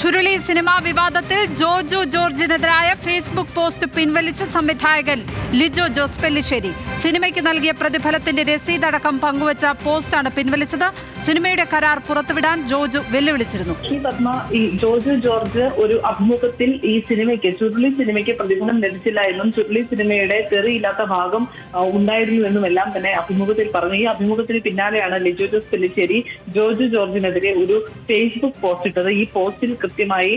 Churuli cinema വിവാദത്തിൽ Joju ജോർജിനെതിരായ Facebook post പിൻവലിച്ച സംവിധായകൻ ലിജോ ജോസ് പെല്ലിശ്ശേരി സിനിമയ്ക്ക് നൽകിയ പ്രതിഫലത്തിന്റെ രസീതടക്കം പങ്കുവച്ച പോസ്റ്റാണ് പിൻവലിച്ചത്. സിനിമയുടെ കരാർ പുറത്തുവിടാൻ ജോജു വെല്ലുവിളിച്ചിരുന്നു. ഈ ജോജു ജോർജ് ഒരു അഭിമുഖത്തിൽ ഈ സിനിമയ്ക്ക് ചുരുളി സിനിമയ്ക്ക് പ്രതിഫലം ലഭിച്ചില്ല എന്നും ചുരുളി സിനിമയുടെ തെറിയില്ലാത്ത ഭാഗം ഉണ്ടായിരുന്നു എന്നും എല്ലാം തന്നെ അഭിമുഖത്തിൽ പറഞ്ഞു. ഈ അഭിമുഖത്തിന് പിന്നാലെയാണ് ലിജോ ജോസ് പെല്ലിശ്ശേരി ജോജു ജോർജിനെതിരെ ഒരു ഫേസ്ബുക്ക് പോസ്റ്റ് ഇട്ടത്. ഈ പോസ്റ്റിൽ കൃത്യമായി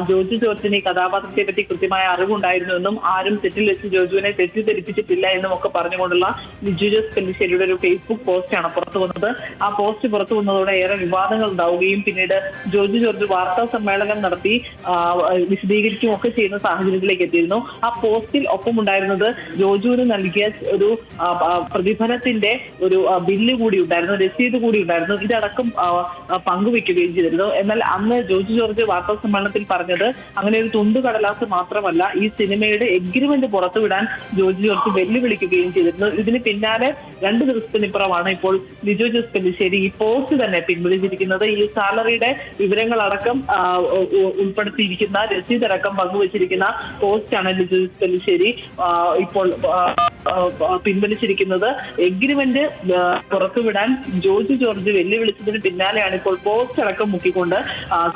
ജോജു ജോർജിന് ഈ കഥാപാത്രത്തെ പറ്റി കൃത്യമായ അറിവുണ്ടായിരുന്നുവെന്നും ആരും തെറ്റിൽ വെച്ച് ജോജുവിനെ തെറ്റിദ്ധരിപ്പിച്ചിട്ടില്ല എന്നും ഒക്കെ പറഞ്ഞുകൊണ്ടുള്ള ലിജോ ജോസ് പെല്ലിശ്ശേരിയുടെ ഒരു ഫേസ്ബുക്ക് പോസ്റ്റാണ് പുറത്തു വന്നത്. ആ പോസ്റ്റ് പുറത്തു വന്നതോടെ ഏറെ വിവാദങ്ങൾ ഉണ്ടാവുകയും പിന്നീട് ജോജു ജോർജ് വാർത്താ സമ്മേളനം നടത്തി വിശദീകരിക്കുകയും ഒക്കെ ചെയ്യുന്ന സാഹചര്യത്തിലേക്ക് എത്തിയിരുന്നു. ആ പോസ്റ്റിൽ ഒപ്പമുണ്ടായിരുന്നത് ജോജുവിന് നൽകിയ ഒരു പ്രതിഫലത്തിന്റെ ഒരു ബില്ല് കൂടി ഉണ്ടായിരുന്നു, രസീത് കൂടി ഉണ്ടായിരുന്നു. ഇതടക്കം പങ്കുവെക്കുകയും ചെയ്തിരുന്നു. എന്നാൽ അന്ന് ജോജു ജോർജ് വാർത്താ സമ്മേളനത്തിൽ പറഞ്ഞത് അങ്ങനെ ഒരു തുണ്ടു കടലാസ് മാത്രമല്ല, ഈ സിനിമയുടെ എഗ്രിമെന്റ് പുറത്തുവിടാൻ ജോജു ജോർജ് വെല്ലുവിളിക്കുകയും ചെയ്തിരുന്നു. ഇതിന് പിന്നാലെ 2 ദിവസത്തിനിപ്പുറമാണ് ഇപ്പോൾ ലിജോ ജോസ് പെല്ലിശ്ശേരി ഈ പോസ്റ്റ് തന്നെ പിൻവലിച്ചിരിക്കുന്നത്. ഈ സാലറിയുടെ വിവരങ്ങളടക്കം ഉൾപ്പെടുത്തിയിരിക്കുന്ന രസീതടക്കം പങ്കുവച്ചിരിക്കുന്ന പോസ്റ്റാണ് ലിജോ ജോസ് പെല്ലിശ്ശേരി ഇപ്പോൾ പിൻവലിച്ചിരിക്കുന്നത്. എഗ്രിമെന്റ് പുറത്തുവിടാൻ ജോജു ജോർജ് വെല്ലുവിളിച്ചതിന് പിന്നാലെയാണ് ഇപ്പോൾ പോസ്റ്റ് അടക്കം മുക്കിക്കൊണ്ട്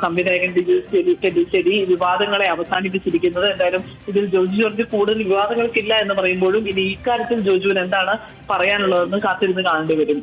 സംവിധായകൻ ലിജോ പെല്ലിശ്ശേരി വിവാദങ്ങളെ അവസാനിപ്പിച്ചിരിക്കുന്നത്. എന്തായാലും ഇതിൽ ജോജു ജോർജ് കൂടുതൽ വിവാദങ്ങൾക്കില്ല എന്ന് പറയുമ്പോഴും ഇനി ഇക്കാര്യത്തിൽ ജോജുവിന് എന്താണ് പറയാനുള്ളതെന്ന് കാത്തിരുന്ന് കാണേണ്ടി വരും.